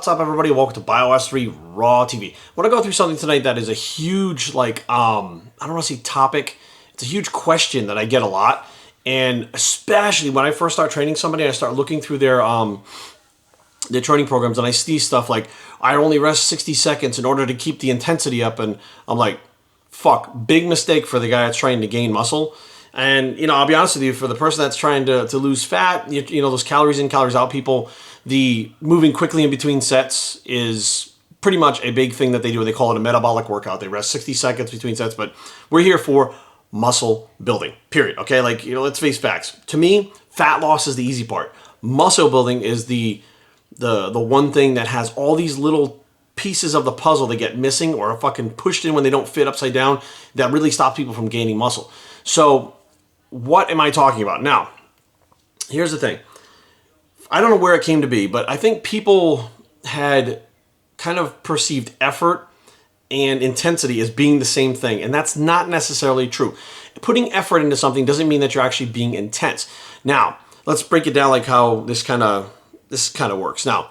What's up, everybody? Welcome to BioS3 Raw TV. I want to go through something tonight that is a huge, I don't want to say topic. It's a huge question that I get a lot. And especially when I first start training somebody, I start looking through their training programs and I see stuff like, I only rest 60 seconds in order to keep the intensity up. And I'm like, fuck, big mistake for the guy that's trying to gain muscle. And, I'll be honest with you, for the person that's trying to lose fat, those calories in, calories out people, the moving quickly in between sets is pretty much a big thing that they do. They call it a metabolic workout. They rest 60 seconds between sets, but we're here for muscle building, period. Okay, let's face facts. To me, fat loss is the easy part. Muscle building is the one thing that has all these little pieces of the puzzle that get missing or are fucking pushed in when they don't fit upside down that really stop people from gaining muscle. So what am I talking about? Now, here's the thing. I don't know where it came to be, but I think people had kind of perceived effort and intensity as being the same thing, and that's not necessarily true. Putting effort into something doesn't mean that you're actually being intense. Now, let's break it down like how this kind of works. Now,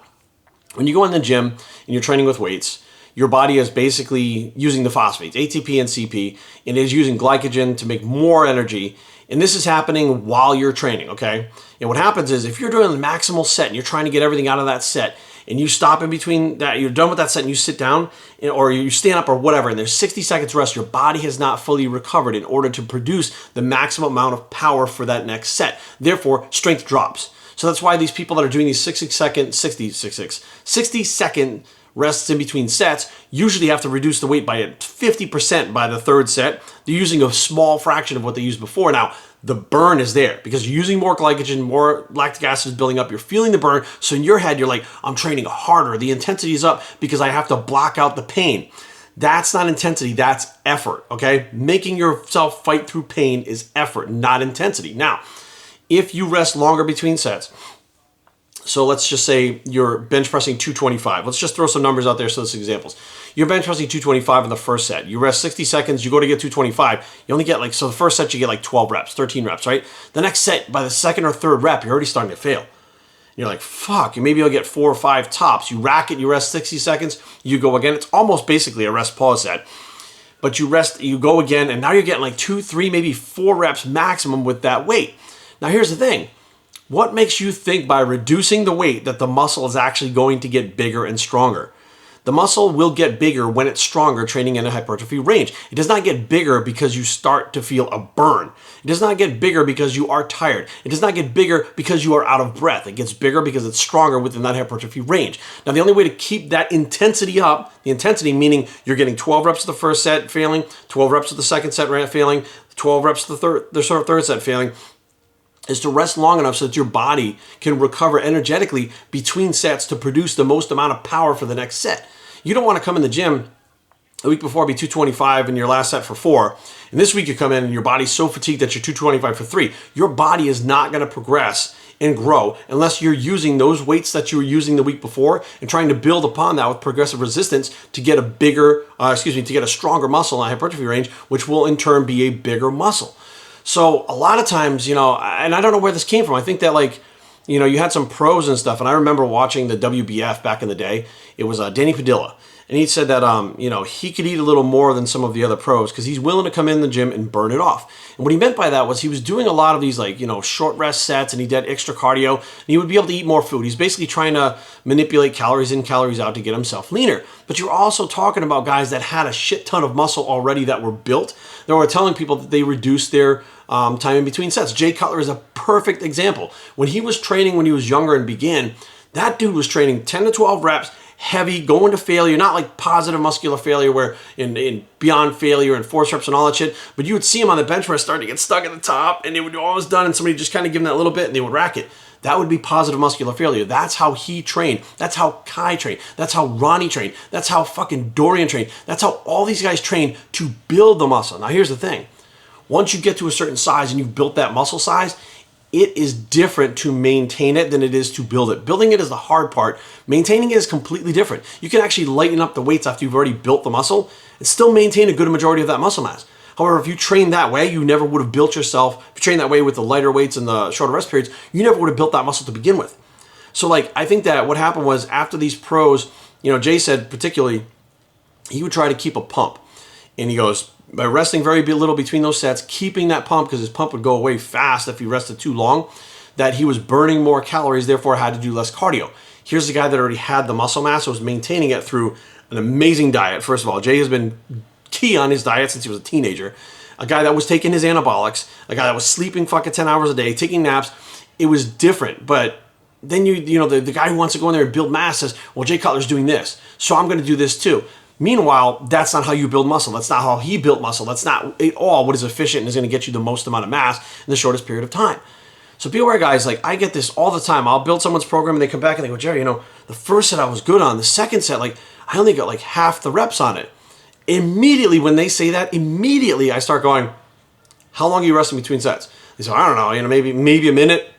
when you go in the gym and you're training with weights, your body is basically using the phosphates, ATP and CP, and it is using glycogen to make more energy. And this is happening while you're training, okay? And what happens is if you're doing the maximal set and you're trying to get everything out of that set and you stop in between that, you're done with that set and you sit down or you stand up or whatever, and there's 60 seconds rest, your body has not fully recovered in order to produce the maximum amount of power for that next set. Therefore, strength drops. So that's why these people that are doing these 60 second rests in between sets usually have to reduce the weight by 50% by the third set. They're using a small fraction of what they used before. Now, the burn is there because you're using more glycogen, more lactic acid is building up. You're feeling the burn. So in your head, you're like, I'm training harder. The intensity is up because I have to block out the pain. That's not intensity, that's effort, okay? Making yourself fight through pain is effort, not intensity. Now, if you rest longer between sets, so let's just say you're bench pressing 225. Let's just throw some numbers out there so this examples. You're bench pressing 225 in the first set. You rest 60 seconds, you go to get 225. You only get the first set you get 12 reps, 13 reps, right? The next set, by the second or third rep, you're already starting to fail. You're like, fuck, maybe I'll get 4 or 5 tops. You rack it, you rest 60 seconds, you go again. It's almost basically a rest pause set. But you rest, you go again, and now you're getting 2, 3, maybe 4 reps maximum with that weight. Now here's the thing. What makes you think by reducing the weight that the muscle is actually going to get bigger and stronger? The muscle will get bigger when it's stronger training in a hypertrophy range. It does not get bigger because you start to feel a burn. It does not get bigger because you are tired. It does not get bigger because you are out of breath. It gets bigger because it's stronger within that hypertrophy range. Now, the only way to keep that intensity up, the intensity meaning you're getting 12 reps of the first set failing, 12 reps of the second set failing, 12 reps of the third set failing, is to rest long enough so that your body can recover energetically between sets to produce the most amount of power for the next set. You don't want to come in the gym the week before be 225 and your last set for 4. And this week you come in and your body's so fatigued that you're 225 for 3. Your body is not going to progress and grow unless you're using those weights that you were using the week before and trying to build upon that with progressive resistance to get to get a stronger muscle in hypertrophy range, which will in turn be a bigger muscle. So a lot of times, and I don't know where this came from. I think that you had some pros and stuff. And I remember watching the WBF back in the day. It was Danny Padilla. And he said that, he could eat a little more than some of the other pros because he's willing to come in the gym and burn it off. And what he meant by that was he was doing a lot of these short rest sets and he did extra cardio and he would be able to eat more food. He's basically trying to manipulate calories in, calories out to get himself leaner. But you're also talking about guys that had a shit ton of muscle already that were built. They were telling people that they reduced their time in between sets. Jay Cutler is a perfect example. When he was training when he was younger and began, that dude was training 10 to 12 reps, heavy, going to failure, not like positive muscular failure where in beyond failure and force reps and all that shit, but you would see him on the bench press starting to get stuck at the top and they would almost done and somebody just kind of give him that little bit and they would rack it. That would be positive muscular failure. That's how he trained. That's how Kai trained. That's how Ronnie trained. That's how fucking Dorian trained. That's how all these guys train to build the muscle. Now here's the thing. Once you get to a certain size and you've built that muscle size, it is different to maintain it than it is to build it. Building it is the hard part. Maintaining it is completely different. You can actually lighten up the weights after you've already built the muscle and still maintain a good majority of that muscle mass. However, if you train that way, you never would have built yourself. If you train that way with the lighter weights and the shorter rest periods, you never would have built that muscle to begin with. So like, I think that what happened was after these pros, Jay said particularly, he would try to keep a pump. And he goes, by resting very little between those sets, keeping that pump, because his pump would go away fast if he rested too long, that he was burning more calories, therefore had to do less cardio. Here's the guy that already had the muscle mass, so was maintaining it through an amazing diet. First of all, Jay has been key on his diet since he was a teenager. A guy that was taking his anabolics, a guy that was sleeping fucking 10 hours a day, taking naps. It was different, but then the guy who wants to go in there and build mass says, well, Jay Cutler's doing this, so I'm going to do this too. Meanwhile, that's not how you build muscle. That's not how he built muscle. That's not at all what is efficient and is going to get you the most amount of mass in the shortest period of time. So be aware, guys, like I get this all the time. I'll build someone's program and they come back and they go, Jerry, the first set I was good on. The second set, like I only got like half the reps on it. Immediately when they say that, immediately I start going, how long are you resting between sets? They say, I don't know, maybe a minute.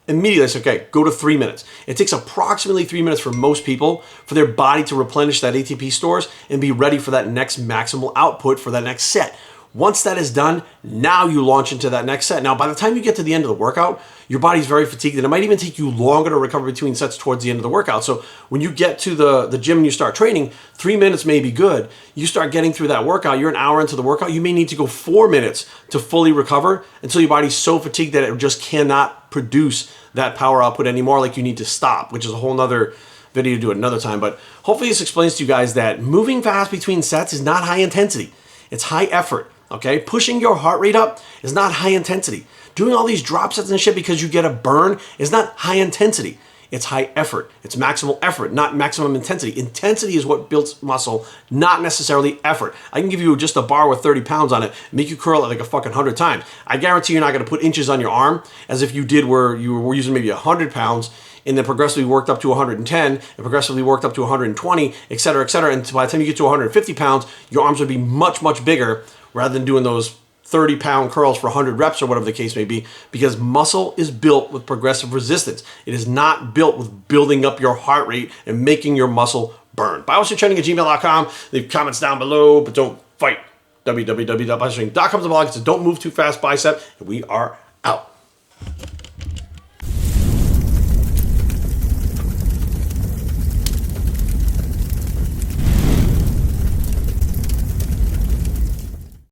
Immediately I say, okay, go to 3 minutes. It takes approximately 3 minutes for most people for their body to replenish that ATP stores and be ready for that next maximal output for that next set. Once that is done, now you launch into that next set. Now, by the time you get to the end of the workout, your body's very fatigued, and it might even take you longer to recover between sets towards the end of the workout. So when you get to the gym and you start training, 3 minutes may be good. You start getting through that workout, you're an hour into the workout, you may need to go 4 minutes to fully recover until your body's so fatigued that it just cannot produce that power output anymore, like you need to stop, which is a whole nother video to do at another time. But hopefully this explains to you guys that moving fast between sets is not high intensity. It's high effort. Okay, pushing your heart rate up is not high intensity. Doing all these drop sets and shit because you get a burn is not high intensity. It's high effort. It's maximal effort, not maximum intensity. Intensity is what builds muscle, not necessarily effort. I can give you just a bar with 30 pounds on it, make you curl it like a fucking 100 times. I guarantee you're not going to put inches on your arm as if you did where you were using maybe 100 pounds and then progressively worked up to 110 and progressively worked up to 120, et cetera, et cetera. And by the time you get to 150 pounds, your arms would be much, much bigger rather than doing those 30-pound curls for 100 reps or whatever the case may be, because muscle is built with progressive resistance. It is not built with building up your heart rate and making your muscle burn. BioStrengthTraining@gmail.com. Leave comments down below, but don't fight. www.biostrength.com is the blog. It's a Don't Move Too Fast Bicep, and we are